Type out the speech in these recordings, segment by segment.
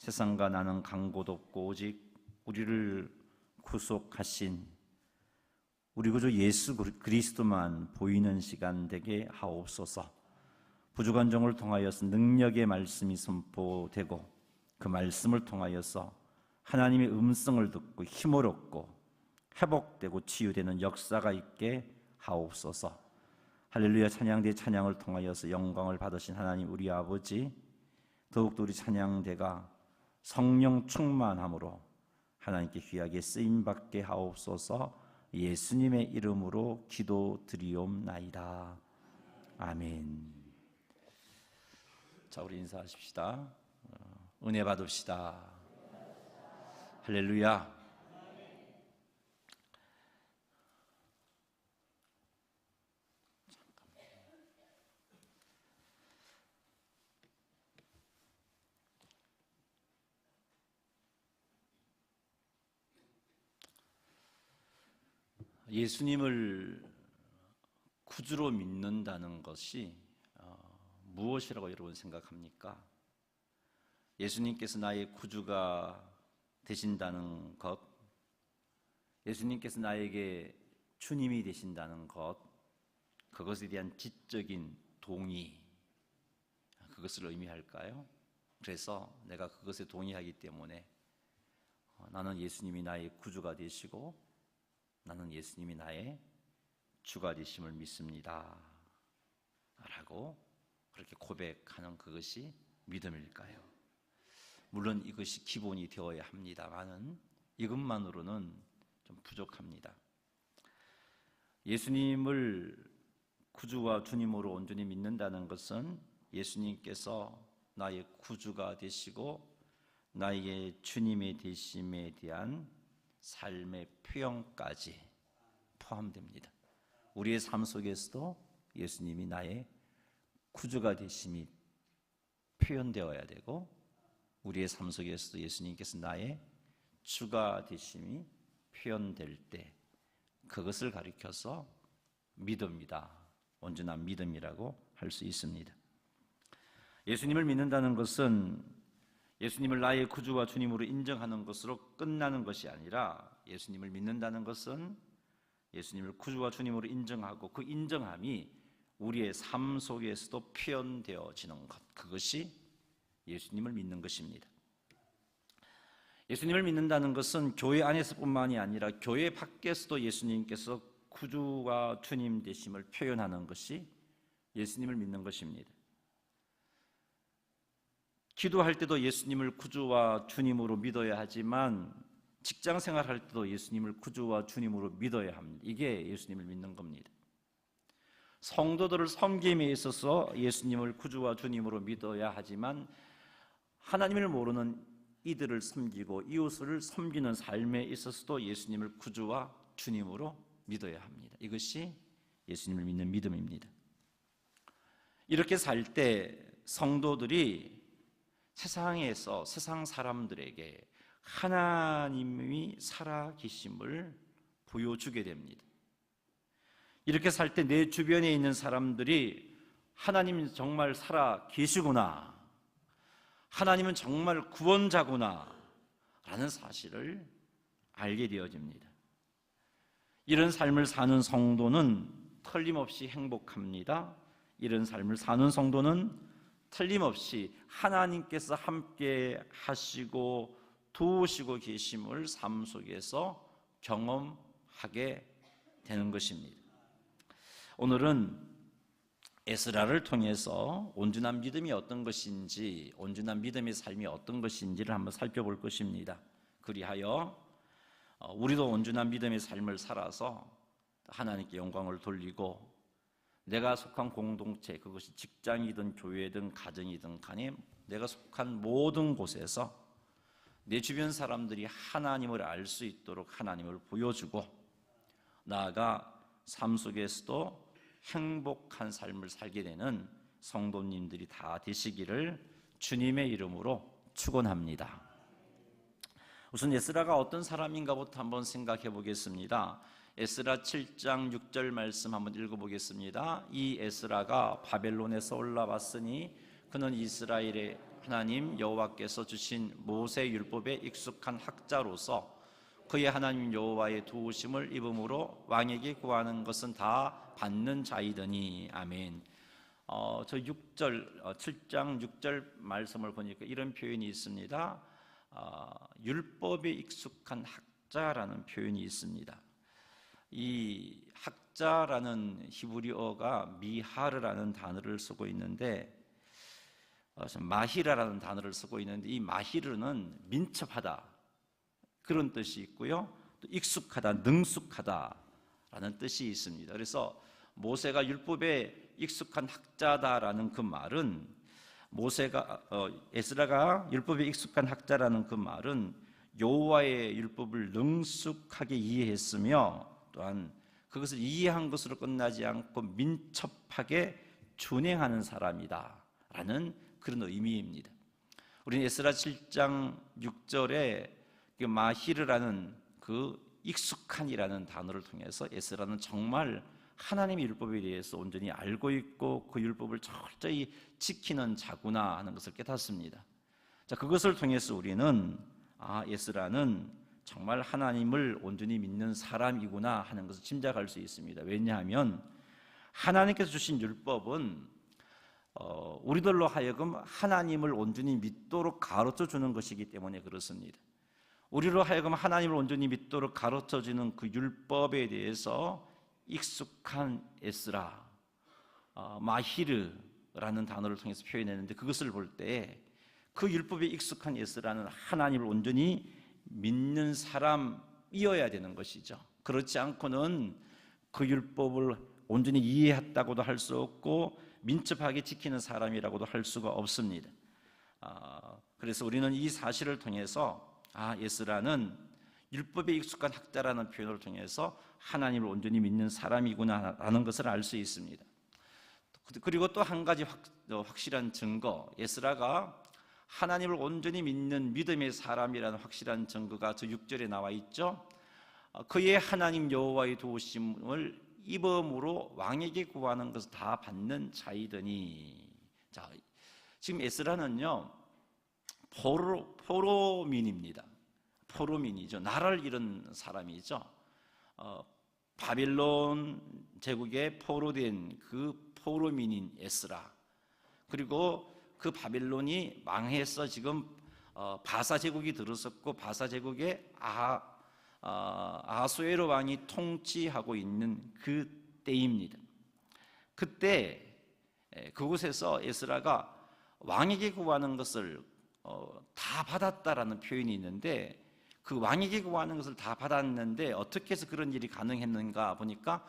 세상과 나는 간 곳 없고 오직 우리를 구속하신 우리 구주 예수 그리스도만 보이는 시간 되게 하옵소서. 부주간종을 통하여서 능력의 말씀이 선포되고 그 말씀을 통하여서 하나님의 음성을 듣고 힘을 얻고 회복되고 치유되는 역사가 있게 하옵소서. 할렐루야. 찬양대 찬양을 통하여서 영광을 받으신 하나님 우리 아버지, 더욱더 우리 찬양대가 성령 충만함으로 하나님께 귀하게 쓰임받게 하옵소서. 예수님의 이름으로 기도드리옵나이다. 아멘. 자, 우리 인사하십시다. 은혜 받읍시다. 할렐루야. 예수님을 구주로 믿는다는 것이 무엇이라고 여러분 생각합니까? 예수님께서 나의 구주가 되신다는 것, 예수님께서 나에게 주님이 되신다는 것, 그것에 대한 지적인 동의, 그것을 의미할까요? 그래서 내가 그것에 동의하기 때문에 나는 예수님이 나의 구주가 되시고 나는 예수님이 나의 주가 되심을 믿습니다 라고 그렇게 고백하는 그것이 믿음일까요? 물론 이것이 기본이 되어야 합니다만은 이것만으로는 좀 부족합니다. 예수님을 구주와 주님으로 온전히 믿는다는 것은 예수님께서 나의 구주가 되시고 나에게 주님의 되심에 대한 삶의 표현까지 포함됩니다. 우리의 삶 속에서도 예수님이 나의 구주가 되심이 표현되어야 되고 우리의 삶 속에서도 예수님께서 나의 주가 되심이 표현될 때 그것을 가리켜서 믿음이다, 온전한 믿음이라고 할 수 있습니다. 예수님을 믿는다는 것은 예수님을 나의 구주와 주님으로 인정하는 것으로 끝나는 것이 아니라 예수님을 믿는다는 것은 예수님을 구주와 주님으로 인정하고 그 인정함이 우리의 삶 속에서도 표현되어지는 것, 그것이 예수님을 믿는 것입니다. 예수님을 믿는다는 것은 교회 안에서뿐만이 아니라 교회 밖에서도 예수님께서 구주와 주님 되심을 표현하는 것이 예수님을 믿는 것입니다. 기도할 때도 예수님을 구주와 주님으로 믿어야 하지만 직장 생활할 때도 예수님을 구주와 주님으로 믿어야 합니다. 이게 예수님을 믿는 겁니다. 성도들을 섬김에 있어서 예수님을 구주와 주님으로 믿어야 하지만 하나님을 모르는 이들을 섬기고 이웃을 섬기는 삶에 있어서도 예수님을 구주와 주님으로 믿어야 합니다. 이것이 예수님을 믿는 믿음입니다. 이렇게 살 때 성도들이 세상에서 세상 사람들에게 하나님이 살아 계심을 보여주게 됩니다. 이렇게 살 때 내 주변에 있는 사람들이 하나님이 정말 살아 계시구나, 하나님은 정말 구원자구나 라는 사실을 알게 되어집니다. 이런 삶을 사는 성도는 틀림없이 행복합니다. 이런 삶을 사는 성도는 틀림없이 하나님께서 함께 하시고 도우시고 계심을 삶 속에서 경험하게 되는 것입니다. 오늘은 에스라를 통해서 온전한 믿음이 어떤 것인지, 온전한 믿음의 삶이 어떤 것인지를 한번 살펴볼 것입니다. 그리하여 우리도 온전한 믿음의 삶을 살아서 하나님께 영광을 돌리고 내가 속한 공동체, 그것이 직장이든 교회든 가정이든 간에 내가 속한 모든 곳에서 내 주변 사람들이 하나님을 알 수 있도록 하나님을 보여주고 나아가 삶 속에서도 행복한 삶을 살게 되는 성도님들이 다 되시기를 주님의 이름으로 축원합니다. 우선 에스라가 어떤 사람인가부터 한번 생각해 보겠습니다. 에스라 7장 6절 말씀 한번 읽어보겠습니다. 이 에스라가 바벨론에서 올라왔으니 그는 이스라엘의 하나님 여호와께서 주신 모세 율법에 익숙한 학자로서 그의 하나님 여호와의 도우심을 입음으로 왕에게 구하는 것은 다 받는 자이더니. 아멘. 저 6절 7장 6절 말씀을 보니까 이런 표현이 있습니다. 율법에 익숙한 학자라는 표현이 있습니다. 이 학자라는 히브리어가 미하르라는 단어를 쓰고 있는데, 마히라라는 단어를 쓰고 있는데, 이 마히르는 민첩하다 그런 뜻이 있고요, 또 익숙하다, 능숙하다라는 뜻이 있습니다. 그래서 모세가 율법에 익숙한 학자다라는 그 말은, 에스라가 율법에 익숙한 학자라는 그 말은 여호와의 율법을 능숙하게 이해했으며, 또한 그것을 이해한 것으로 끝나지 않고 민첩하게 준행하는 사람이다라는 그런 의미입니다. 우리는 에스라 7장 6절에 그 마히르라는 그 익숙한이라는 단어를 통해서 에스라는 정말 하나님의 율법에 대해서 온전히 알고 있고 그 율법을 철저히 지키는 자구나 하는 것을 깨닫습니다. 자, 그것을 통해서 우리는 에스라는 정말 하나님을 온전히 믿는 사람이구나 하는 것을 짐작할 수 있습니다. 왜냐하면 하나님께서 주신 율법은 우리들로 하여금 하나님을 온전히 믿도록 가르쳐 주는 것이기 때문에 그렇습니다. 우리로 하여금 하나님을 온전히 믿도록 가르쳐 주는 그 율법에 대해서 익숙한 에스라, 마히르라는 단어를 통해서 표현했는데, 그것을 볼 때 그 율법에 익숙한 에스라는 하나님을 온전히 믿는 사람이어야 되는 것이죠. 그렇지 않고는 그 율법을 온전히 이해했다고도 할 수 없고 민첩하게 지키는 사람이라고도 할 수가 없습니다. 그래서 우리는 이 사실을 통해서 에스라는 율법에 익숙한 학자라는 표현을 통해서 하나님을 온전히 믿는 사람이구나라는 것을 알 수 있습니다. 그리고 또 한 가지 확실한 증거, 에스라가 하나님을 온전히 믿는 믿음의 사람이라는 확실한 증거가 저 6절에 나와 있죠. 그의 하나님 여호와의 도우심을 입음으로 왕에게 구하는 것을 다 받는 자이더니. 자, 지금 에스라는요 포로민입니다. 포로민이죠. 나라를 잃은 사람이죠. 바빌론 제국에 포로된 그 포로민인 에스라, 그리고 그 바빌론이 망해서 지금 바사 제국이 들어섰고 바사 제국에 아하수에로 왕이 통치하고 있는 그 때입니다. 그때 그곳에서 에스라가 왕에게 구하는 것을 다 받았다라는 표현이 있는데, 그 왕에게 구하는 것을 다 받았는데 어떻게 해서 그런 일이 가능했는가 보니까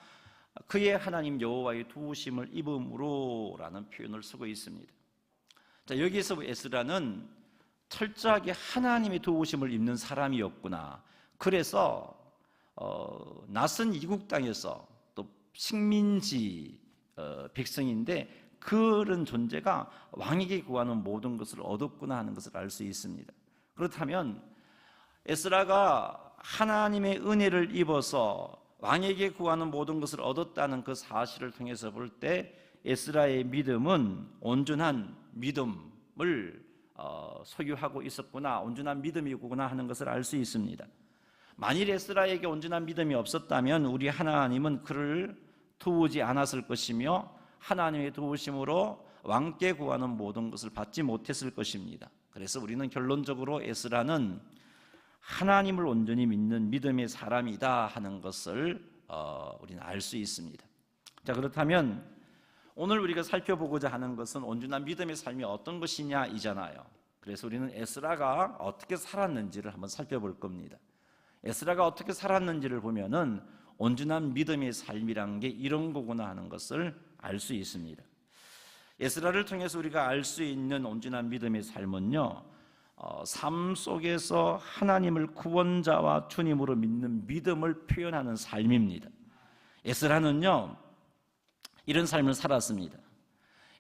그의 하나님 여호와의 도우심을 입음으로라는 표현을 쓰고 있습니다. 자, 여기에서 에스라는 철저하게 하나님의 도우심을 입는 사람이었구나. 그래서 낯선 이국 땅에서 또 식민지 백성인데 그런 존재가 왕에게 구하는 모든 것을 얻었구나 하는 것을 알 수 있습니다. 그렇다면 에스라가 하나님의 은혜를 입어서 왕에게 구하는 모든 것을 얻었다는 그 사실을 통해서 볼 때 에스라의 믿음은 온전한 믿음을 소유하고 있었구나, 온전한 믿음이구나 하는 것을 알 수 있습니다. 만일 에스라에게 온전한 믿음이 없었다면 우리 하나님은 그를 도우지 않았을 것이며 하나님의 도우심으로 왕께 구하는 모든 것을 받지 못했을 것입니다. 그래서 우리는 결론적으로 에스라는 하나님을 온전히 믿는 믿음의 사람이다 하는 것을 우리는 알 수 있습니다. 자, 그렇다면 오늘 우리가 살펴보고자 하는 것은 온전한 믿음의 삶이 어떤 것이냐 이잖아요. 그래서 우리는 에스라가 어떻게 살았는지를 한번 살펴볼 겁니다. 에스라가 어떻게 살았는지를 보면은 온전한 믿음의 삶이란 게 이런 거구나 하는 것을 알 수 있습니다. 에스라를 통해서 우리가 알 수 있는 온전한 믿음의 삶은요, 삶 속에서 하나님을 구원자와 주님으로 믿는 믿음을 표현하는 삶입니다. 에스라는요 이런 삶을 살았습니다.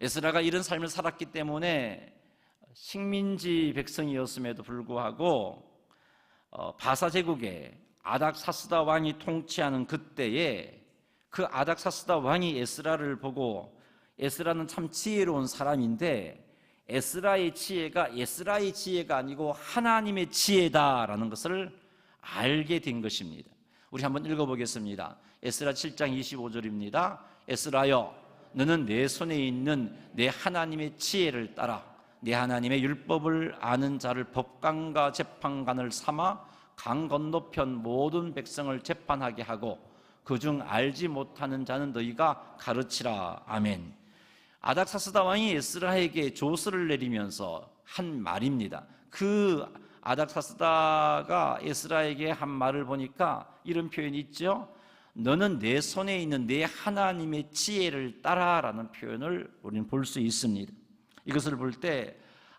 에스라가 이런 삶을 살았기 때문에 식민지 백성이었음에도 불구하고 바사 제국에 아닥사스다 왕이 통치하는 그때에 그 아닥사스다 왕이 에스라를 보고, 에스라는 참 지혜로운 사람인데 에스라의 지혜가 에스라의 지혜가 아니고 하나님의 지혜다라는 것을 알게 된 것입니다. 우리 한번 읽어보겠습니다. 에스라 7장 25절입니다. 에스라여, 너는 내 손에 있는 내 하나님의 지혜를 따라 내 하나님의 율법을 아는 자를 법관과 재판관을 삼아 강 건너편 모든 백성을 재판하게 하고 그중 알지 못하는 자는 너희가 가르치라. 아멘. 아닥사스다 왕이 에스라에게 조서를 내리면서 한 말입니다. 그 아닥사스다가 에스라에게 한 말을 보니까 이런 표현이 있죠. 너는 내 손에 있는 내 하나님의 지혜를 따라라는 표현을 우리는 볼 수 있습니다. 이것을 볼 때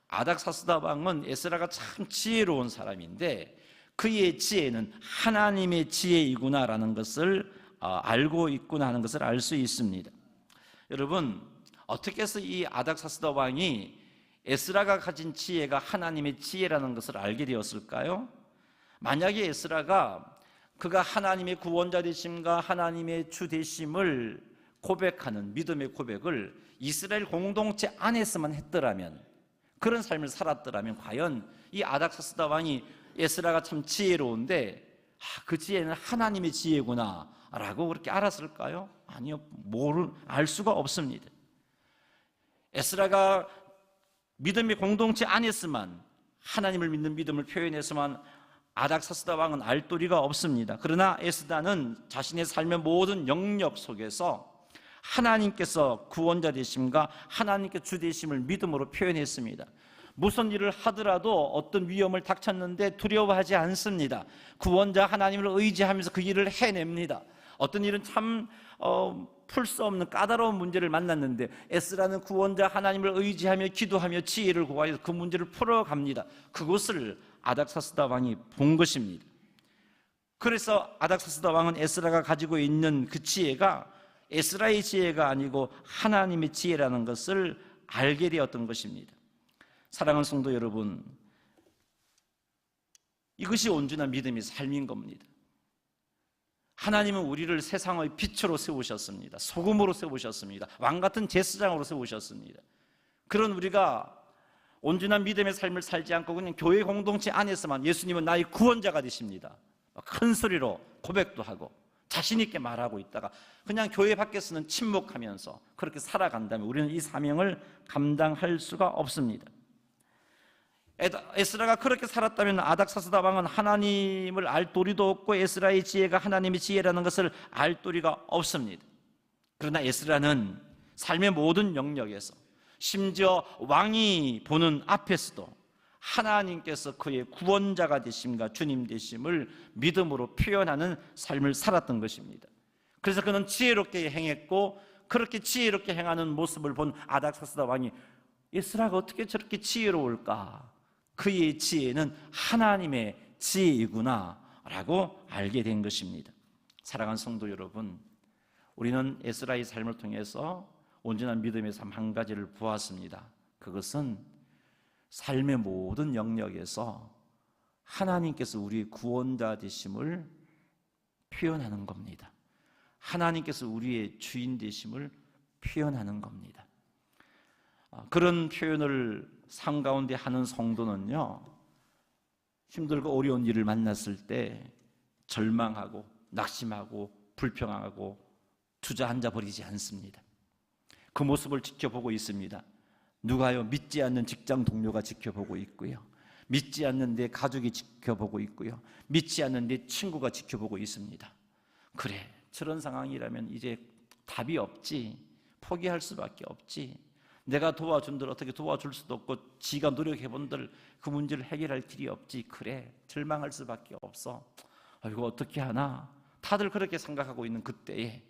아닥사스다 왕은 에스라가 참 지혜로운 사람인데 그의 지혜는 하나님의 지혜이구나라는 것을 알고 있구나 하는 것을 알 수 있습니다. 여러분, 어떻게 해서 이 아닥사스다 왕이 에스라가 가진 지혜가 하나님의 지혜라는 것을 알게 되었을까요? 만약에 에스라가 그가 하나님의 구원자 되심과 하나님의 주 되심을 고백하는 믿음의 고백을 이스라엘 공동체 안에서만 했더라면, 그런 삶을 살았더라면 과연 이 아닥사스다 왕이 에스라가 참 지혜로운데 그 지혜는 하나님의 지혜구나 라고 그렇게 알았을까요? 아니요, 알 수가 없습니다. 에스라가 믿음의 공동체 안에서만 하나님을 믿는 믿음을 표현해서만 아닥사스다 왕은 알 도리가 없습니다. 그러나 에스라는 자신의 삶의 모든 영역 속에서 하나님께서 구원자 되심과 하나님께 주 되심을 믿음으로 표현했습니다. 무슨 일을 하더라도 어떤 위험을 닥쳤는데 두려워하지 않습니다. 구원자 하나님을 의지하면서 그 일을 해냅니다. 어떤 일은 참 풀 수 없는 까다로운 문제를 만났는데 에스라는 구원자 하나님을 의지하며 기도하며 지혜를 구하여 그 문제를 풀어갑니다. 그것을 아닥사스다 왕이 본 것입니다. 그래서 아닥사스다 왕은 에스라가 가지고 있는 그 지혜가 에스라의 지혜가 아니고 하나님의 지혜라는 것을 알게 되었던 것입니다. 사랑하는 성도 여러분, 이것이 온전한 믿음의 삶인 겁니다. 하나님은 우리를 세상의 빛으로 세우셨습니다. 소금으로 세우셨습니다. 왕같은 제사장으로 세우셨습니다. 그런 우리가 온전한 믿음의 삶을 살지 않고 그냥 교회 공동체 안에서만 예수님은 나의 구원자가 되십니다, 큰 소리로 고백도 하고 자신 있게 말하고 있다가 그냥 교회 밖에서는 침묵하면서 그렇게 살아간다면 우리는 이 사명을 감당할 수가 없습니다. 에스라가 그렇게 살았다면 아닥사스다 왕은 하나님을 알 도리도 없고 에스라의 지혜가 하나님의 지혜라는 것을 알 도리가 없습니다. 그러나 에스라는 삶의 모든 영역에서 심지어 왕이 보는 앞에서도 하나님께서 그의 구원자가 되심과 주님 되심을 믿음으로 표현하는 삶을 살았던 것입니다. 그래서 그는 지혜롭게 행했고 그렇게 지혜롭게 행하는 모습을 본 아닥사스다 왕이 에스라가 어떻게 저렇게 지혜로울까? 그의 지혜는 하나님의 지혜이구나 라고 알게 된 것입니다. 사랑하는 성도 여러분, 우리는 에스라의 삶을 통해서 온전한 믿음의 삶 한 가지를 보았습니다. 그것은 삶의 모든 영역에서 하나님께서 우리의 구원자 되심을 표현하는 겁니다. 하나님께서 우리의 주인 되심을 표현하는 겁니다. 그런 표현을 삶 가운데 하는 성도는요, 힘들고 어려운 일을 만났을 때 절망하고 낙심하고 불평하고 주저앉아 버리지 않습니다. 그 모습을 지켜보고 있습니다. 누가요? 믿지 않는 직장 동료가 지켜보고 있고요, 믿지 않는 내 가족이 지켜보고 있고요, 믿지 않는 내 친구가 지켜보고 있습니다. 그래, 저런 상황이라면 이제 답이 없지, 포기할 수밖에 없지, 내가 도와준들 어떻게 도와줄 수도 없고 지가 노력해본들 그 문제를 해결할 길이 없지, 그래 절망할 수밖에 없어, 이거 어떻게 하나, 다들 그렇게 생각하고 있는 그때에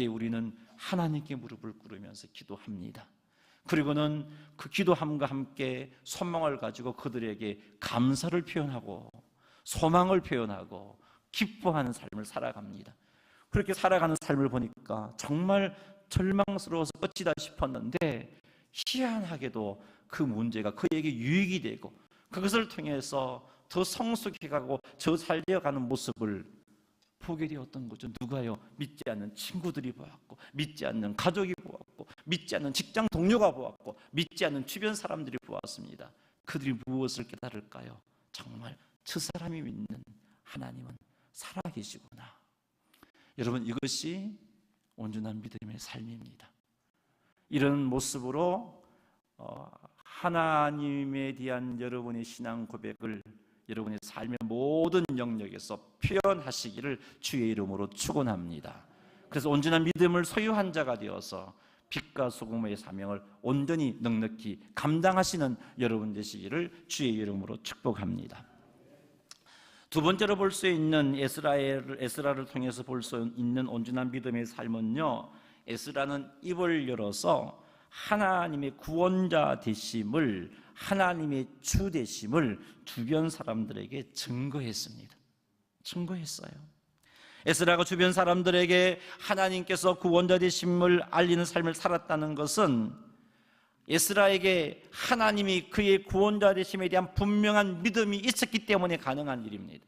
우리는 하나님께 무릎을 꿇으면서 기도합니다. 그리고는 그 기도함과 함께 소망을 가지고 그들에게 감사를 표현하고 소망을 표현하고 기뻐하는 삶을 살아갑니다. 그렇게 살아가는 삶을 보니까 정말 절망스러워서 끝이다 싶었는데 희한하게도 그 문제가 그에게 유익이 되고 그것을 통해서 더 성숙해가고 저 살려가는 모습을 보게 되었던 거죠. 누가요? 믿지 않는 친구들이 보았고 믿지 않는 가족이 보았고 보았고, 믿지 않는 직장 동료가 보았고, 믿지 않는 주변 사람들이 보았습니다. 그들이 무엇을 깨달을까요? 정말 저 사람이 믿는 하나님은 살아계시구나. 여러분, 이것이 온전한 믿음의 삶입니다. 이런 모습으로 하나님에 대한 여러분의 신앙 고백을 여러분의 삶의 모든 영역에서 표현하시기를 주의 이름으로 축원합니다. 그래서 온전한 믿음을 소유한 자가 되어서 빛과 소금의 사명을 온전히 넉넉히 감당하시는 여러분 되시기를 주의 이름으로 축복합니다. 두 번째로 볼 수 있는 에스라를 통해서 볼 수 있는 온전한 믿음의 삶은요, 에스라는 입을 열어서 하나님의 구원자 되심을, 하나님의 주 되심을 주변 사람들에게 증거했습니다. 증거했어요. 에스라가 주변 사람들에게 하나님께서 구원자 되심을 알리는 삶을 살았다는 것은 에스라에게 하나님이 그의 구원자 되심에 대한 분명한 믿음이 있었기 때문에 가능한 일입니다.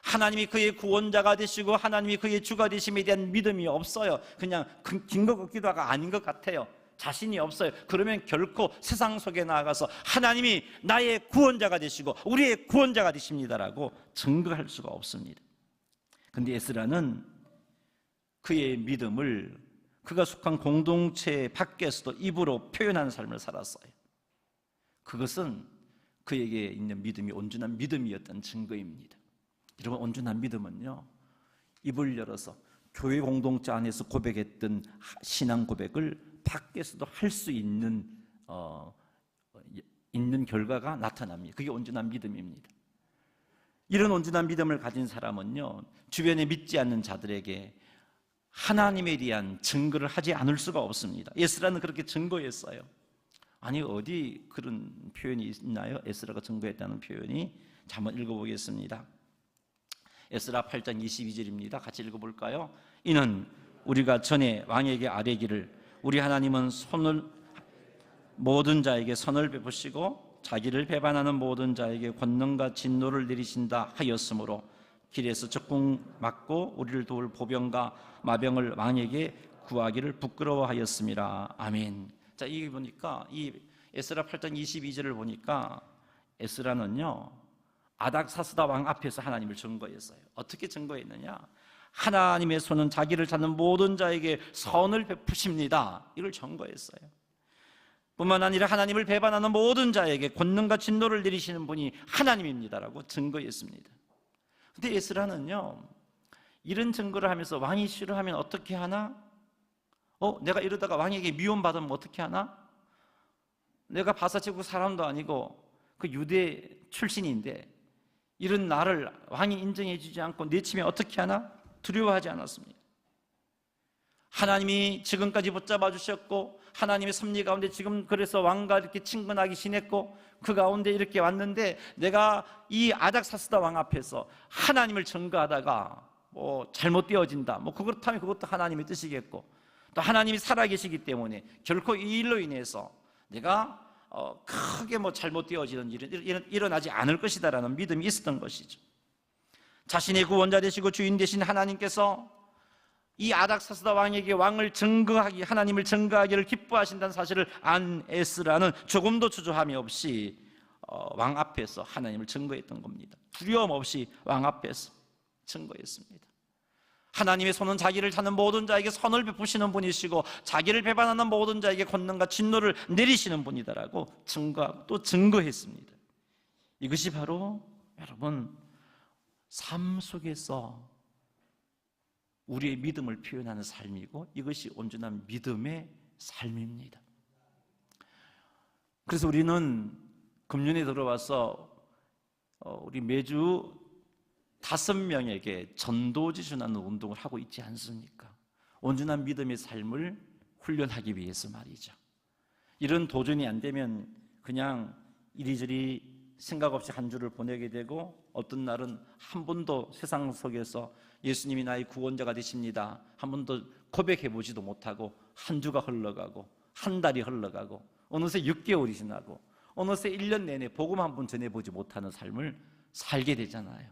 하나님이 그의 구원자가 되시고 하나님이 그의 주가 되심에 대한 믿음이 없어요. 그냥 긴 것 같기도 하고 아닌 것 같아요. 자신이 없어요. 그러면 결코 세상 속에 나아가서 하나님이 나의 구원자가 되시고 우리의 구원자가 되십니다라고 증거할 수가 없습니다. 근데 에스라는 그의 믿음을 그가 속한 공동체 밖에서도 입으로 표현하는 삶을 살았어요. 그것은 그에게 있는 믿음이 온전한 믿음이었던 증거입니다. 여러분, 온전한 믿음은요, 입을 열어서 교회 공동체 안에서 고백했던 신앙 고백을 밖에서도 할 수 있는 결과가 나타납니다. 그게 온전한 믿음입니다. 이런 온전한 믿음을 가진 사람은요, 주변에 믿지 않는 자들에게 하나님에 대한 증거를 하지 않을 수가 없습니다. 에스라는 그렇게 증거했어요. 아니, 어디 그런 표현이 있나요? 에스라가 증거했다는 표현이. 자, 한번 읽어보겠습니다. 에스라 8장 22절입니다. 같이 읽어볼까요? 이는 우리가 전에 왕에게 아뢰기를 우리 하나님은 모든 자에게 선을 베푸시고 자기를 배반하는 모든 자에게 권능과 진노를 내리신다 하였으므로 길에서 적궁 맞고 우리를 도울 보병과 마병을 왕에게 구하기를 부끄러워하였음이라. 아멘. 자, 이게 보니까 이 에스라 8장 22절을 보니까 에스라는요, 아닥사스다 왕 앞에서 하나님을 증거했어요. 어떻게 증거했느냐? 하나님의 손은 자기를 찾는 모든 자에게 선을 베푸십니다. 이걸 증거했어요. 뿐만 아니라 하나님을 배반하는 모든 자에게 권능과 진노를 내리시는 분이 하나님입니다라고 증거했습니다. 근데 에스라는요, 이런 증거를 하면서 왕이 싫어하면 어떻게 하나? 내가 이러다가 왕에게 미움받으면 어떻게 하나? 내가 바사제국 사람도 아니고 그 유대 출신인데 이런 나를 왕이 인정해 주지 않고 내치면 어떻게 하나? 두려워하지 않았습니다. 하나님이 지금까지 붙잡아 주셨고 하나님의 섭리 가운데 지금 그래서 왕과 이렇게 친근하게 지냈고 그 가운데 이렇게 왔는데 내가 이 아닥사스다 왕 앞에서 하나님을 증거하다가 잘못되어진다, 그렇다면 그것도 하나님의 뜻이겠고 또 하나님이 살아계시기 때문에 결코 이 일로 인해서 내가 크게 잘못되어지는 일은 일어나지 않을 것이다라는 믿음이 있었던 것이죠. 자신의 구원자 되시고 주인 되신 하나님께서 이 아닥사스다 왕에게 하나님을 증거하기를 기뻐하신다는 사실을 안 에스라는 조금도 주저함이 없이 왕 앞에서 하나님을 증거했던 겁니다. 두려움 없이 왕 앞에서 증거했습니다. 하나님의 손은 자기를 찾는 모든 자에게 선을 베푸시는 분이시고 자기를 배반하는 모든 자에게 권능과 진노를 내리시는 분이다라고 증거하고 또 증거했습니다. 이것이 바로 여러분 삶 속에서 우리의 믿음을 표현하는 삶이고 이것이 온전한 믿음의 삶입니다. 그래서 우리는 금년에 들어와서 우리 매주 5명에게 전도지주라는 운동을 하고 있지 않습니까? 온전한 믿음의 삶을 훈련하기 위해서 말이죠. 이런 도전이 안 되면 그냥 이리저리 생각 없이 한 주를 보내게 되고 어떤 날은 한 번도 세상 속에서 예수님이 나의 구원자가 되십니다 한 번도 고백해보지도 못하고 한 주가 흘러가고 한 달이 흘러가고 어느새 6개월이 지나고 어느새 1년 내내 복음 한 번 전해보지 못하는 삶을 살게 되잖아요.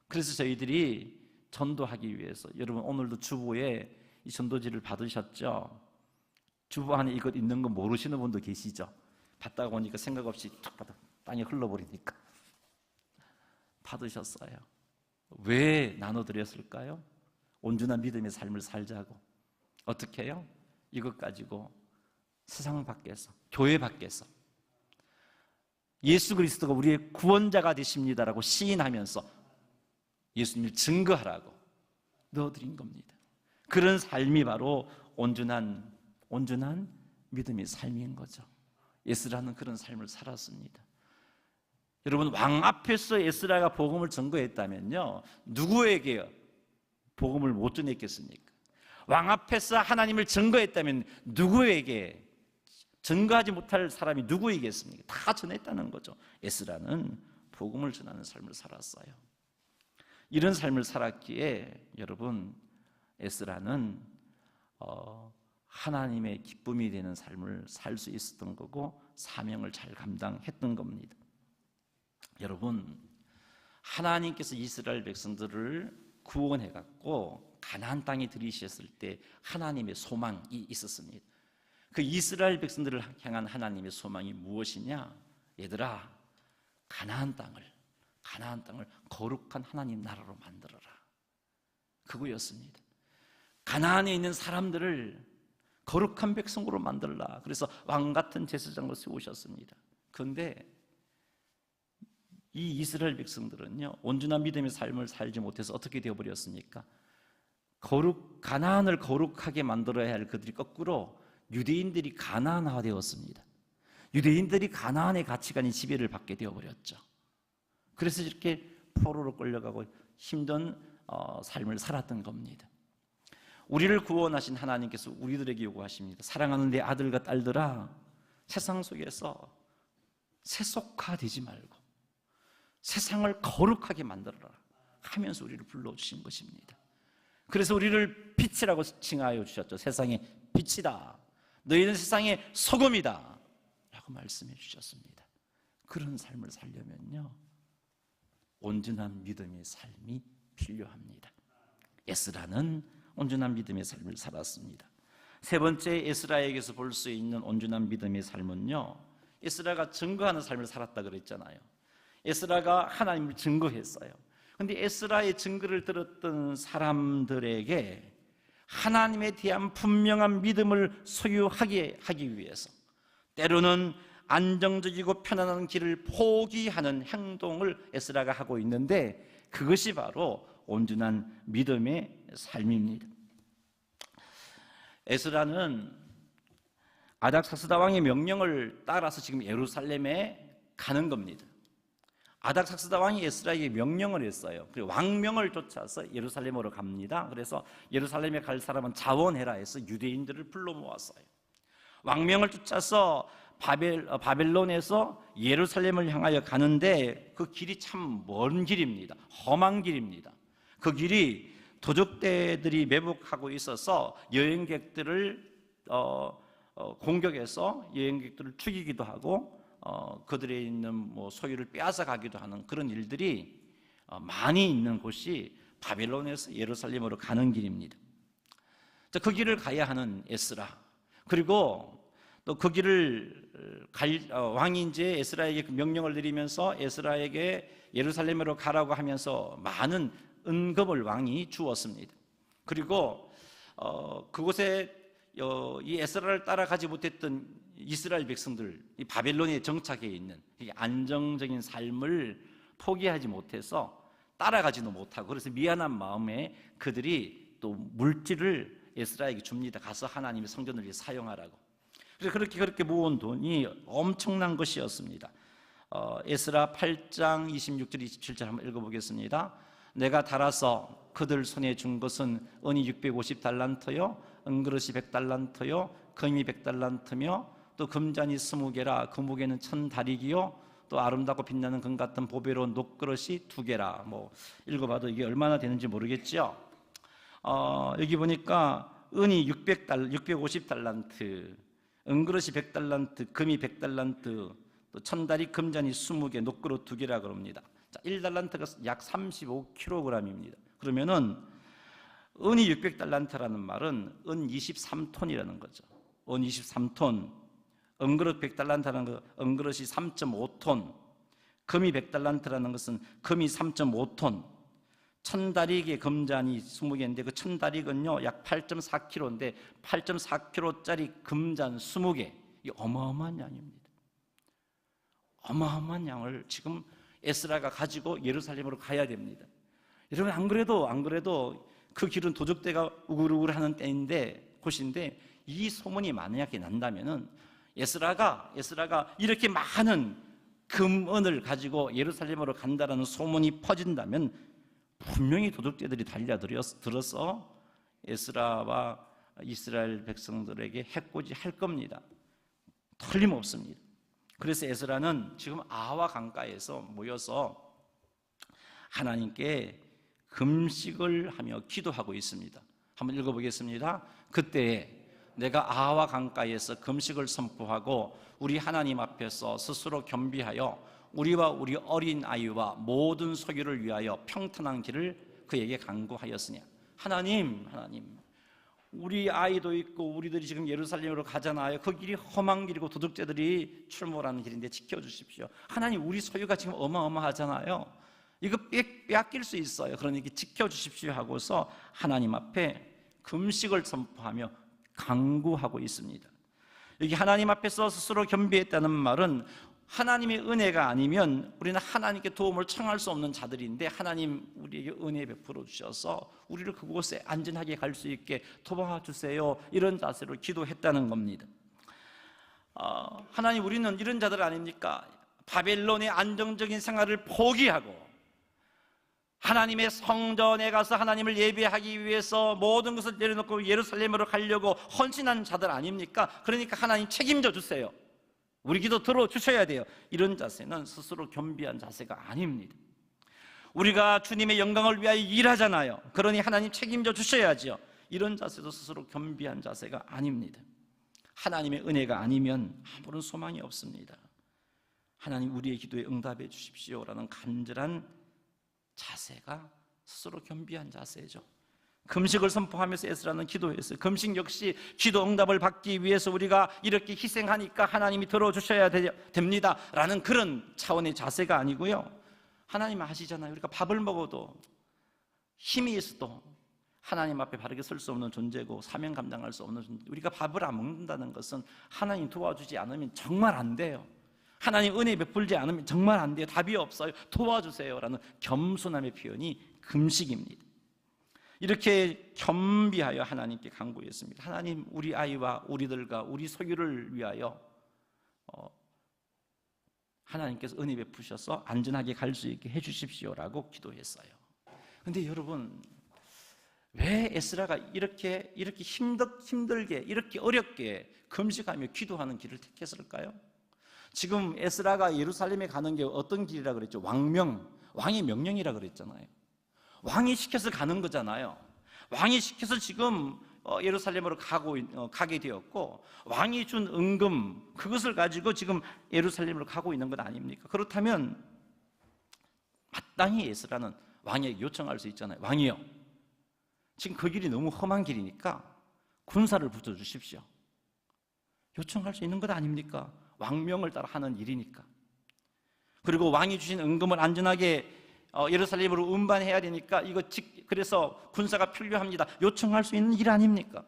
그래서 저희들이 전도하기 위해서 여러분 오늘도 주보에 이 전도지를 받으셨죠? 주보 안에 이것 있는 거 모르시는 분도 계시죠? 받다가 보니까 생각 없이 툭 받아 땅에 흘러버리니까 받으셨어요. 왜 나눠드렸을까요? 온전한 믿음의 삶을 살자고. 어떻게 해요? 이것 가지고 세상 밖에서, 교회 밖에서 예수 그리스도가 우리의 구원자가 되십니다라고 시인하면서 예수님을 증거하라고 넣어드린 겁니다. 그런 삶이 바로 온전한 믿음의 삶인 거죠. 에스라는 그런 삶을 살았습니다. 여러분, 왕 앞에서 에스라가 복음을 증거했다면요, 누구에게 복음을 못 전했겠습니까? 왕 앞에서 하나님을 증거했다면 누구에게, 증거하지 못할 사람이 누구이겠습니까? 다 전했다는 거죠. 에스라는 복음을 전하는 삶을 살았어요. 이런 삶을 살았기에 여러분, 에스라는 하나님의 기쁨이 되는 삶을 살 수 있었던 거고 사명을 잘 감당했던 겁니다. 여러분, 하나님께서 이스라엘 백성들을 구원해갖고 가나안 땅에 들이셨을 때 하나님의 소망이 있었습니다. 그 이스라엘 백성들을 향한 하나님의 소망이 무엇이냐? 얘들아, 가나안 땅을 거룩한 하나님 나라로 만들어라. 그거였습니다. 가나안에 있는 사람들을 거룩한 백성으로 만들라. 그래서 왕같은 제사장을 세우셨습니다. 그런데 이 이스라엘 백성들은요, 온전한 믿음의 삶을 살지 못해서 어떻게 되어버렸습니까? 가나안을 거룩하게 만들어야 할 그들이 거꾸로 유대인들이 가나안화되었습니다. 유대인들이 가나안의 가치관이 지배를 받게 되어버렸죠. 그래서 이렇게 포로로 끌려가고 힘든 삶을 살았던 겁니다. 우리를 구원하신 하나님께서 우리들에게 요구하십니다. 사랑하는 내 아들과 딸들아, 세상 속에서 세속화되지 말고 세상을 거룩하게 만들어라 하면서 우리를 불러주신 것입니다. 그래서 우리를 빛이라고 칭하여 주셨죠. 세상의 빛이다, 너희는 세상의 소금이다 라고 말씀해 주셨습니다. 그런 삶을 살려면요, 온전한 믿음의 삶이 필요합니다. 에스라는 온전한 믿음의 삶을 살았습니다. 세 번째, 에스라에게서 볼 수 있는 온전한 믿음의 삶은요, 에스라가 증거하는 삶을 살았다 그랬잖아요. 에스라가 하나님을 증거했어요. 그런데 에스라의 증거를 들었던 사람들에게 하나님에 대한 분명한 믿음을 소유하게 하기 위해서 때로는 안정적이고 편안한 길을 포기하는 행동을 에스라가 하고 있는데, 그것이 바로 온전한 믿음의 삶입니다. 에스라는 아닥사스다 왕의 명령을 따라서 지금 예루살렘에 가는 겁니다. 아닥사스다 왕이 에스라에게 명령을 했어요. 그리고 왕명을 쫓아서 예루살렘으로 갑니다. 그래서 예루살렘에 갈 사람은 자원해라 해서 유대인들을 불러 모았어요. 왕명을 쫓아서 바벨론에서 예루살렘을 향하여 가는데 그 길이 참 먼 길입니다. 험한 길입니다. 그 길이 도적대들이 매복하고 있어서 여행객들을 공격해서 여행객들을 죽이기도 하고 그들의 있는 소유를 빼앗아 가기도 하는 그런 일들이 많이 있는 곳이 바벨론에서 예루살렘으로 가는 길입니다. 그 길을 가야 하는 에스라, 그리고 또 그 길을 왕이 이제 에스라에게 명령을 내리면서 에스라에게 예루살렘으로 가라고 하면서 많은 은금을 왕이 주었습니다. 그리고 그곳에 이 에스라를 따라가지 못했던 이스라엘 백성들, 이 바벨론에 정착해 있는 이 안정적인 삶을 포기하지 못해서 따라가지도 못하고, 그래서 미안한 마음에 그들이 또 물질을 에스라에게 줍니다. 가서 하나님의 성전을 위해 사용하라고. 그래서 그렇게 모은 돈이 엄청난 것이었습니다. 에스라 8장 26절 27절 한번 읽어보겠습니다. 내가 달아서 그들 손에 준 것은 은이 650달란트요 은그릇이 100달란트요 금이 100달란트며 또 금잔이 20개라 그 무게는 1000다리기요 또 아름답고 빛나는 금 같은 보배로운 녹그릇이 2개라. 읽어봐도 이게 얼마나 되는지 모르겠죠. 여기 보니까 은이 650달란트, 은그릇이 100달란트, 금이 100달란트, 또 1000다리 금잔이 20개, 녹그릇 2개라 그럽니다. 자, 1달란트가 약 35kg입니다. 그러면은 은이 600달란트라는 말은 은 23톤이라는 거죠. 원 23톤, 은그릇 100달란트라는 거, 은그릇이 3.5톤, 금이 100달란트라는 것은 금이 3.5톤, 천다릭의 금잔이 20개인데 그 천다릭은요 약 8.4kg인데 8.4kg짜리 금잔 20개, 이 어마어마한 양입니다. 어마어마한 양을 지금 에스라가 가지고 예루살렘으로 가야 됩니다. 여러분, 안 그래도 그 길은 도적대가 우글우글하는 때인데, 곳인데, 이 소문이 만약에 난다면은 에스라가 이렇게 많은 금은을 가지고 예루살렘으로 간다라는 소문이 퍼진다면 분명히 도적대들이 달려들어서 에스라와 이스라엘 백성들에게 해코지 할 겁니다. 틀림없습니다. 그래서 에스라는 지금 아와 강가에서 모여서 하나님께 금식을 하며 기도하고 있습니다. 한번 읽어보겠습니다. 그때 내가 아와 강가에서 금식을 선포하고 우리 하나님 앞에서 스스로 겸비하여 우리와 우리 어린 아이와 모든 소유를 위하여 평탄한 길을 그에게 간구하였으니, 하나님, 우리 아이도 있고 우리들이 지금 예루살렘으로 가잖아요. 그 길이 험한 길이고 도둑죄들이 출몰하는 길인데 지켜주십시오. 하나님, 우리 소유가 지금 어마어마하잖아요. 이거 빼앗길 수 있어요. 그러니까 지켜주십시오 하고서 하나님 앞에 금식을 선포하며 간구하고 있습니다. 여기 하나님 앞에서 스스로 겸비했다는 말은 하나님의 은혜가 아니면 우리는 하나님께 도움을 청할 수 없는 자들인데, 하나님 우리에게 은혜 베풀어 주셔서 우리를 그곳에 안전하게 갈 수 있게 도와주세요, 이런 자세로 기도했다는 겁니다. 하나님, 우리는 이런 자들 아닙니까? 바벨론의 안정적인 생활을 포기하고 하나님의 성전에 가서 하나님을 예배하기 위해서 모든 것을 내려놓고 예루살렘으로 가려고 헌신한 자들 아닙니까? 그러니까 하나님 책임져 주세요, 우리 기도 들어주셔야 돼요. 이런 자세는 스스로 겸비한 자세가 아닙니다. 우리가 주님의 영광을 위하여 일하잖아요. 그러니 하나님 책임져 주셔야죠. 이런 자세도 스스로 겸비한 자세가 아닙니다. 하나님의 은혜가 아니면 아무런 소망이 없습니다. 하나님, 우리의 기도에 응답해 주십시오라는 간절한 자세가 스스로 겸비한 자세죠. 금식을 선포하면서 에스라는 기도했어요. 금식 역시 기도 응답을 받기 위해서 우리가 이렇게 희생하니까 하나님이 들어주셔야 됩니다 라는 그런 차원의 자세가 아니고요, 하나님 아시잖아요. 우리가 밥을 먹어도 힘이 있어도 하나님 앞에 바르게 설 수 없는 존재고 사명 감당할 수 없는 존재. 우리가 밥을 안 먹는다는 것은 하나님 도와주지 않으면 정말 안 돼요. 하나님 은혜 베풀지 않으면 정말 안 돼요. 답이 없어요. 도와주세요 라는 겸손함의 표현이 금식입니다. 이렇게 겸비하여 하나님께 간구했습니다. 하나님, 우리 아이와 우리들과 우리 소유를 위하여 하나님께서 은혜 베푸셔서 안전하게 갈 수 있게 해주십시오라고 기도했어요. 근데 여러분, 왜 에스라가 이렇게 힘들게, 이렇게 어렵게 금식하며 기도하는 길을 택했을까요? 지금 에스라가 예루살렘에 가는 게 어떤 길이라 그랬죠? 왕의 명령이라 그랬잖아요. 왕이 시켜서 가는 거잖아요. 왕이 시켜서 지금 예루살렘으로 가게 되었고, 왕이 준 은금, 그것을 가지고 지금 예루살렘으로 가고 있는 것 아닙니까? 그렇다면 마땅히 에스라는 왕에게 요청할 수 있잖아요. 왕이요, 지금 그 길이 너무 험한 길이니까 군사를 붙여주십시오. 요청할 수 있는 것 아닙니까? 왕명을 따라 하는 일이니까. 그리고 왕이 주신 은금을 안전하게 예루살렘으로 운반해야 되니까 그래서 군사가 필요합니다. 요청할 수 있는 일 아닙니까?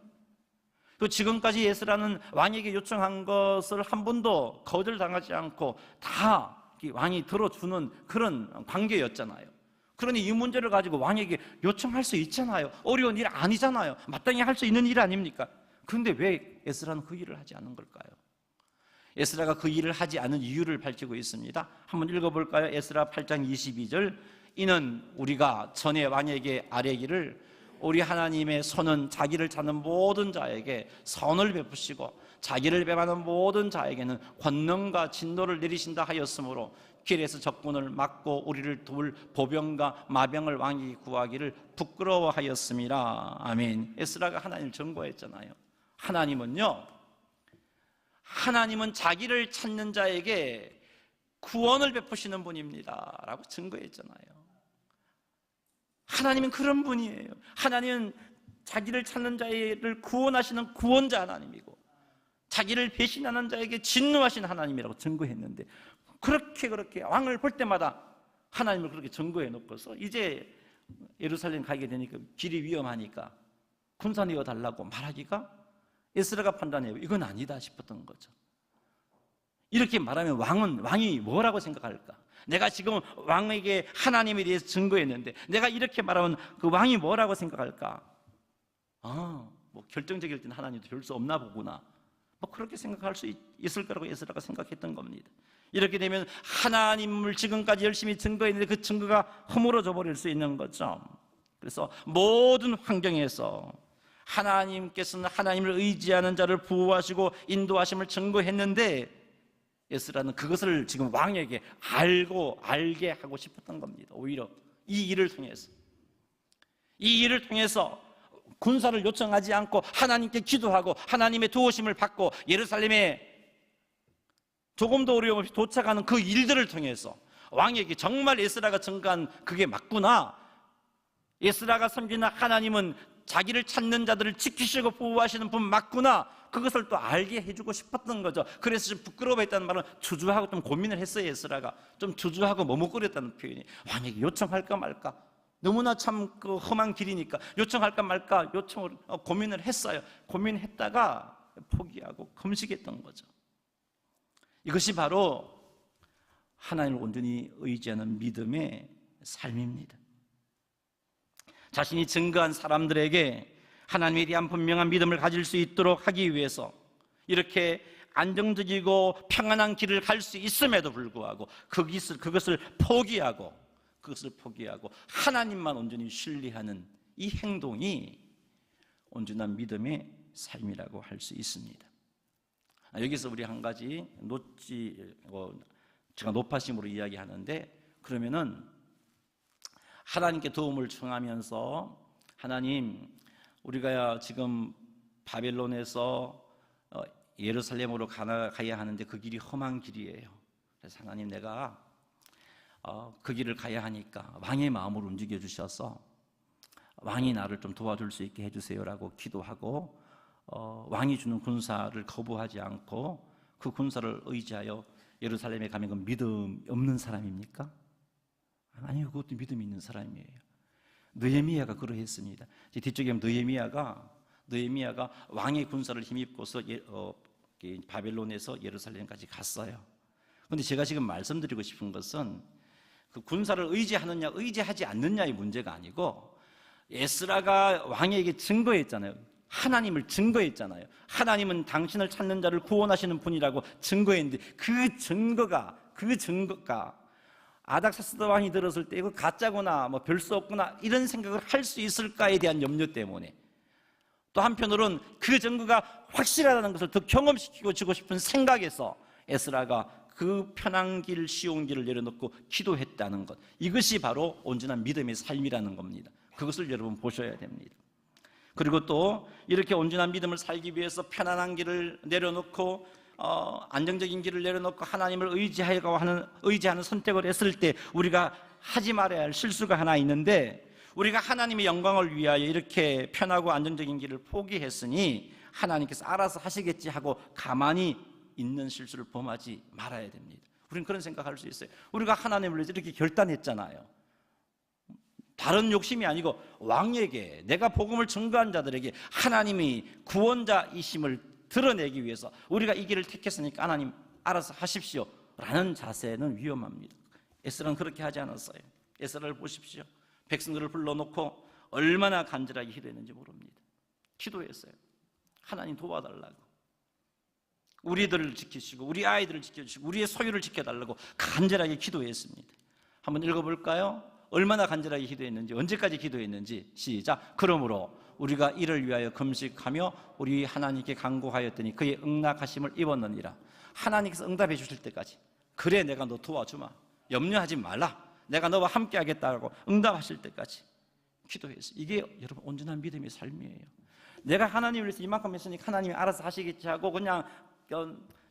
지금까지 에스라는 왕에게 요청한 것을 한 번도 거절당하지 않고 다 왕이 들어주는 그런 관계였잖아요. 그러니 이 문제를 가지고 왕에게 요청할 수 있잖아요. 어려운 일 아니잖아요. 마땅히 할 수 있는 일 아닙니까? 그런데 왜 에스라는 그 일을 하지 않은 걸까요? 에스라가 그 일을 하지 않은 이유를 밝히고 있습니다. 한번 읽어볼까요? 에스라 8장 22절. 이는 우리가 전에 왕에게 아뢰기를, 우리 하나님의 손은 자기를 찾는 모든 자에게 선을 베푸시고 자기를 배반하는 모든 자에게는 권능과 진노를 내리신다 하였으므로 길에서 적군을 막고 우리를 도울 보병과 마병을 왕이 구하기를 부끄러워하였습니다. 아멘. 에스라가 하나님을 증거했잖아요. 하나님은 자기를 찾는 자에게 구원을 베푸시는 분입니다 라고 증거했잖아요. 하나님은 그런 분이에요. 하나님은 자기를 찾는 자를 구원하시는 구원자 하나님이고, 자기를 배신하는 자에게 진노하신 하나님이라고 증거했는데, 그렇게 왕을 볼 때마다 하나님을 그렇게 증거해 놓고서 이제 예루살렘 가게 되니까 길이 위험하니까 군사 내어달라고 말하기가 에스라가 판단해요. 이건 아니다 싶었던 거죠. 이렇게 말하면 왕이 뭐라고 생각할까? 내가 지금 왕에게 하나님에 대해서 증거했는데 내가 이렇게 말하면 그 왕이 뭐라고 생각할까? 뭐 결정적일 때는 하나님도 별 수 없나 보구나, 뭐 그렇게 생각할 수 있을 거라고 에스라가 생각했던 겁니다. 이렇게 되면 하나님을 지금까지 열심히 증거했는데 그 증거가 허물어져 버릴 수 있는 거죠. 그래서 모든 환경에서 하나님께서는 하나님을 의지하는 자를 보호하시고 인도하심을 증거했는데 에스라는 그것을 지금 왕에게 알게 하고 싶었던 겁니다. 오히려 이 일을 통해서 군사를 요청하지 않고 하나님께 기도하고 하나님의 도우심을 받고 예루살렘에 조금도 어려움 없이 도착하는 그 일들을 통해서 왕에게 정말 에스라가 증거한 그게 맞구나, 에스라가 섬기는 하나님은 자기를 찾는 자들을 지키시고 보호하시는 분 맞구나, 그것을 또 알게 해주고 싶었던 거죠. 그래서 좀 부끄러워했다는 말은 주저하고 좀 고민을 했어요. 에스라가 좀 주저하고 머뭇거렸다는 표현이, 왕에게 요청할까 말까, 너무나 참 그 험한 길이니까 요청할까 말까 고민을 했어요. 고민했다가 포기하고 금식했던 거죠. 이것이 바로 하나님을 온전히 의지하는 믿음의 삶입니다. 자신이 증거한 사람들에게 하나님에 대한 분명한 믿음을 가질 수 있도록 하기 위해서 이렇게 안정적이고 평안한 길을 갈 수 있음에도 불구하고 그것을 포기하고 하나님만 온전히 신뢰하는 이 행동이 온전한 믿음의 삶이라고 할 수 있습니다. 여기서 우리 한 가지 제가 높아심으로 이야기하는데, 그러면은 하나님께 도움을 청하면서 하나님, 우리가 지금 바벨론에서 예루살렘으로 가야 하는데 그 길이 험한 길이에요. 그래서 하나님, 내가 그 길을 가야 하니까 왕의 마음을 움직여 주셔서 왕이 나를 좀 도와줄 수 있게 해주세요라고 기도하고 왕이 주는 군사를 거부하지 않고 그 군사를 의지하여 예루살렘에 가면 그 믿음 없는 사람입니까? 아니요, 그것도 믿음이 있는 사람이에요. 느헤미야가 그러했습니다. 뒤쪽에 보면 느헤미야가 왕의 군사를 힘입고서 바벨론에서 예루살렘까지 갔어요. 그런데 제가 지금 말씀드리고 싶은 것은 그 군사를 의지하느냐 의지하지 않느냐의 문제가 아니고, 에스라가 왕에게 증거했잖아요. 하나님을 증거했잖아요. 하나님은 당신을 찾는 자를 구원하시는 분이라고 증거했는데 그 증거가 아닥사스다 왕이 들었을 때 이거 가짜구나, 뭐 별 수 없구나 이런 생각을 할 수 있을까에 대한 염려 때문에, 또 한편으로는 그 증거가 확실하다는 것을 더 경험시키고 주고 싶은 생각에서 에스라가 그 편한 길, 쉬운 길을 내려놓고 기도했다는 것, 이것이 바로 온전한 믿음의 삶이라는 겁니다. 그것을 여러분 보셔야 됩니다. 그리고 또 이렇게 온전한 믿음을 살기 위해서 편안한 길을 내려놓고 안정적인 길을 내려놓고 하나님을 의지하는 선택을 했을 때 우리가 하지 말아야 할 실수가 하나 있는데, 우리가 하나님의 영광을 위하여 이렇게 편하고 안정적인 길을 포기했으니 하나님께서 알아서 하시겠지 하고 가만히 있는 실수를 범하지 말아야 됩니다. 우리는 그런 생각할 수 있어요. 우리가 하나님을 위해서 이렇게 결단했잖아요. 다른 욕심이 아니고 왕에게, 내가 복음을 증거한 자들에게 하나님이 구원자이심을 드러내기 위해서 우리가 이 길을 택했으니까 하나님 알아서 하십시오 라는 자세는 위험합니다. 에스라는 그렇게 하지 않았어요. 에스라를 보십시오. 백성들을 불러놓고 얼마나 간절하게 기도했는지 모릅니다. 기도했어요. 하나님 도와달라고, 우리들을 지키시고 우리 아이들을 지켜주시고 우리의 소유를 지켜달라고 간절하게 기도했습니다. 한번 읽어볼까요? 얼마나 간절하게 기도했는지, 언제까지 기도했는지. 시작. 그러므로 우리가 이를 위하여 금식하며 우리 하나님께 간구하였더니 그의 응낙하심을 입었느니라. 하나님께서 응답해 주실 때까지, 그래 내가 너 도와주마, 염려하지 말라, 내가 너와 함께 하겠다고 응답하실 때까지 기도했어요. 이게 여러분 온전한 믿음의 삶이에요. 내가 하나님을 위해서 이만큼 했으니까 하나님이 알아서 하시겠지 하고 그냥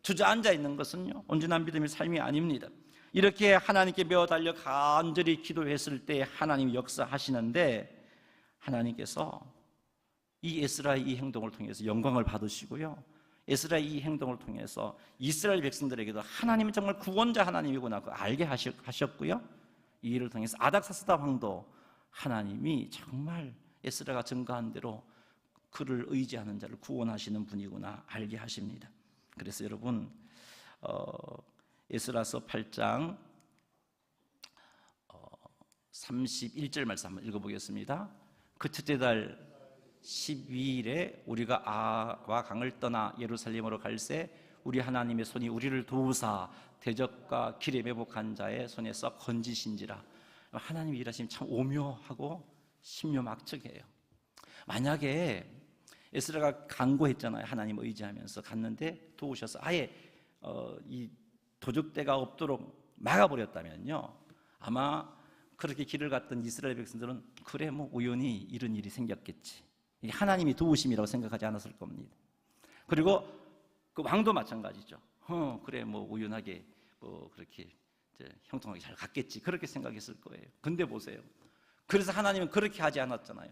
주저앉아 있는 것은요, 온전한 믿음의 삶이 아닙니다. 이렇게 하나님께 매어 달려 간절히 기도했을 때 하나님이 역사하시는데, 하나님께서 이 에스라의 이 행동을 통해서 영광을 받으시고요, 에스라의 이 행동을 통해서 이스라엘 백성들에게도 하나님은 정말 구원자 하나님이구나 알게 하셨고요. 이 일을 통해서 아닥사스다 왕도 하나님이 정말 에스라가 증거한 대로 그를 의지하는 자를 구원하시는 분이구나 알게 하십니다. 그래서 여러분 에스라서 8장 31절 말씀 한번 읽어보겠습니다. 그 첫째 달 12일에 우리가 아와 강을 떠나 예루살렘으로 갈새 우리 하나님의 손이 우리를 도우사 대적과 길에 매복한 자의 손에서 건지신지라. 하나님의 일하심이 참 오묘하고 신묘막측이에요. 만약에 에스라가 간구했잖아요. 하나님 의지하면서 갔는데 도우셔서 아예 이 도적대가 없도록 막아버렸다면요, 아마 그렇게 길을 갔던 이스라엘 백성들은 그래 뭐 우연히 이런 일이 생겼겠지, 하나님이 도우심이라고 생각하지 않았을 겁니다. 그리고 그 왕도 마찬가지죠. 그래 뭐 우연하게 뭐 그렇게 형통하게 잘 갔겠지, 그렇게 생각했을 거예요. 근데 보세요, 그래서 하나님은 그렇게 하지 않았잖아요.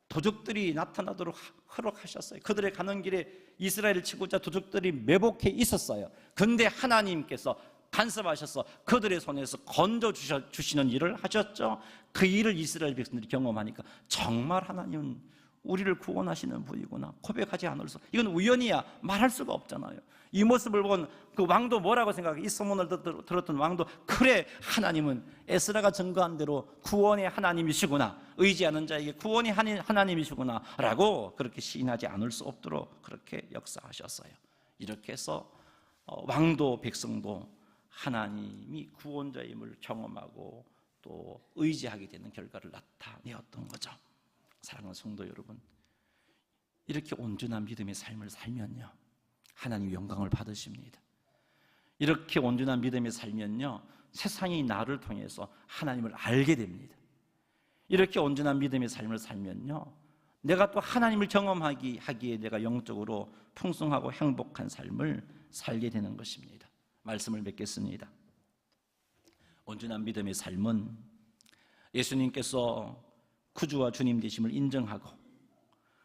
도적들이 나타나도록 허락하셨어요. 그들의 가는 길에 이스라엘을 치고자 도적들이 매복해 있었어요. 근데 하나님께서 간섭하셔서 그들의 손에서 건져 주시는 일을 하셨죠. 그 일을 이스라엘 백성들이 경험하니까 정말 하나님은 우리를 구원하시는 분이구나 고백하지 않을 수, 이건 우연이야 말할 수가 없잖아요. 이 모습을 본 그 왕도 뭐라고 생각해? 이 소문을 들었던 왕도 그래 하나님은 에스라가 증거한 대로 구원의 하나님이시구나, 의지하는 자에게 구원의 하나님이시구나 라고 그렇게 시인하지 않을 수 없도록 그렇게 역사하셨어요. 이렇게 해서 왕도 백성도 하나님이 구원자임을 경험하고 또 의지하게 되는 결과를 나타내었던 거죠. 사랑하는 성도 여러분, 이렇게 온전한 믿음의 삶을 살면요, 하나님 영광을 받으십니다. 이렇게 온전한 믿음의 살면요, 세상이 나를 통해서 하나님을 알게 됩니다. 이렇게 온전한 믿음의 삶을 살면요, 내가 또 하나님을 경험하기에 내가 영적으로 풍성하고 행복한 삶을 살게 되는 것입니다. 말씀을 맺겠습니다. 온전한 믿음의 삶은 예수님께서 구주와 주님 되심을 인정하고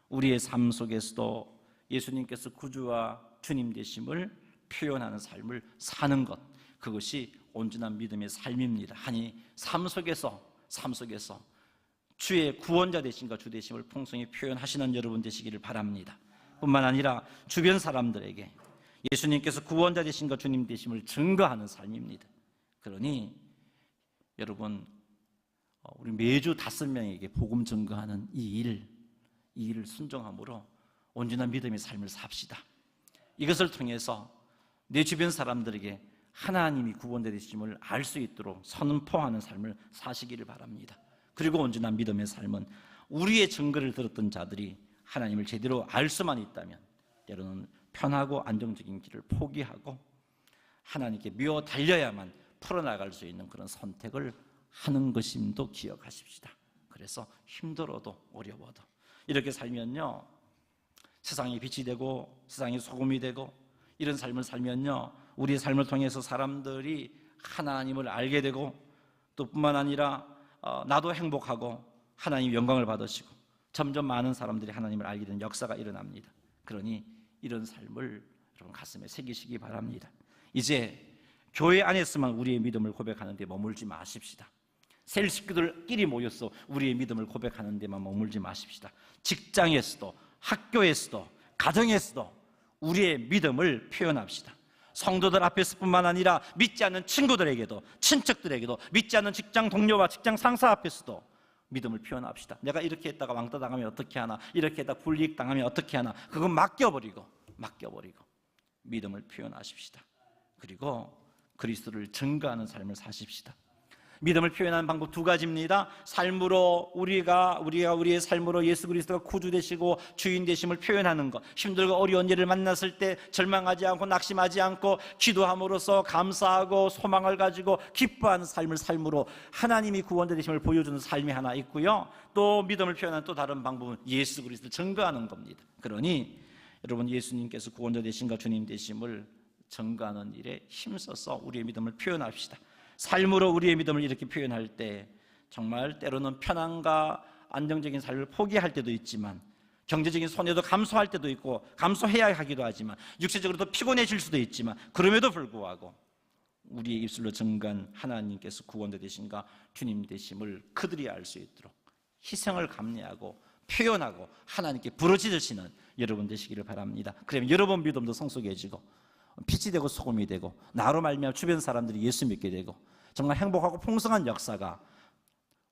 우리의 삶 속에서도 예수님께서 구주와 주님 되심을 표현하는 삶을 사는 것, 그것이 온전한 믿음의 삶입니다. 아니 삶 속에서 주의 구원자 되심과 주 되심을 풍성히 표현하시는 여러분 되시기를 바랍니다. 뿐만 아니라 주변 사람들에게 예수님께서 구원자 되심과 주님 되심을 증거하는 삶입니다. 그러니 여러분, 우리 매주 5명에게 복음 증거하는 이 일을 순종함으로 온전한 믿음의 삶을 삽시다. 이것을 통해서 내 주변 사람들에게 하나님이 구원자 되심을 알 수 있도록 선포하는 삶을 사시기를 바랍니다. 그리고 온전한 믿음의 삶은 우리의 증거를 들었던 자들이 하나님을 제대로 알 수만 있다면 때로는 편하고 안정적인 길을 포기하고 하나님께 미워 달려야만 풀어나갈 수 있는 그런 선택을 하는 것임도 기억하십시다. 그래서 힘들어도 어려워도 이렇게 살면요, 세상에 빛이 되고 세상에 소금이 되고 이런 삶을 살면요, 우리의 삶을 통해서 사람들이 하나님을 알게 되고 또 뿐만 아니라 나도 행복하고 하나님 영광을 받으시고 점점 많은 사람들이 하나님을 알게 되는 역사가 일어납니다. 그러니 이런 삶을 여러분 가슴에 새기시기 바랍니다. 이제 교회 안에서만 우리의 믿음을 고백하는 데 머물지 마십시다. 셀 식구들끼리 모여서 우리의 믿음을 고백하는 데만 머물지 마십시다. 직장에서도 학교에서도 가정에서도 우리의 믿음을 표현합시다. 성도들 앞에서뿐만 아니라 믿지 않는 친구들에게도, 친척들에게도, 믿지 않는 직장 동료와 직장 상사 앞에서도 믿음을 표현합시다. 내가 이렇게 했다가 왕따 당하면 어떻게 하나, 이렇게 했다가 불이익 당하면 어떻게 하나, 그건 맡겨버리고 믿음을 표현하십시다. 그리고 그리스도를 증거하는 삶을 사십시다. 믿음을 표현하는 방법 2가지입니다. 삶으로 우리가 우리의 삶으로 예수 그리스도가 구주 되시고 주인 되심을 표현하는 것. 힘들고 어려운 일을 만났을 때 절망하지 않고 낙심하지 않고 기도함으로써 감사하고 소망을 가지고 기뻐하는 삶으로 하나님이 구원자 되심을 보여주는 삶이 하나 있고요. 또 믿음을 표현하는 또 다른 방법은 예수 그리스도를 증거하는 겁니다. 그러니 여러분, 예수님께서 구원자 되심과 주님 되심을 증거하는 일에 힘써서 우리의 믿음을 표현합시다. 삶으로 우리의 믿음을 이렇게 표현할 때 정말 때로는 편안과 안정적인 삶을 포기할 때도 있지만 경제적인 손해도 감수할 때도 있고 감수해야 하기도 하지만 육체적으로도 피곤해질 수도 있지만 그럼에도 불구하고 우리의 입술로 증거한 하나님께서 구원자 되신가 주님 되심을 그들이 알 수 있도록 희생을 감내하고 표현하고 하나님께 부르짖으시는 여러분 되시기를 바랍니다. 그러면 여러분 믿음도 성숙해지고 빛이 되고 소금이 되고 나로 말미암아 주변 사람들이 예수 믿게 되고 정말 행복하고 풍성한 역사가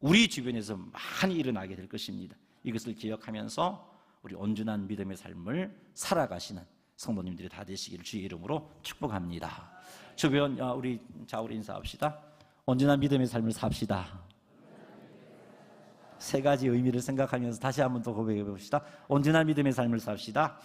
우리 주변에서 많이 일어나게 될 것입니다. 이것을 기억하면서 우리 온전한 믿음의 삶을 살아가시는 성도님들이 다 되시기를 주의 이름으로 축복합니다. 주변 우리 인사합시다. 온전한 믿음의 삶을 삽시다. 세 가지 의미를 생각하면서 다시 한번 더 고백해 봅시다. 온전한 믿음의 삶을 삽시다.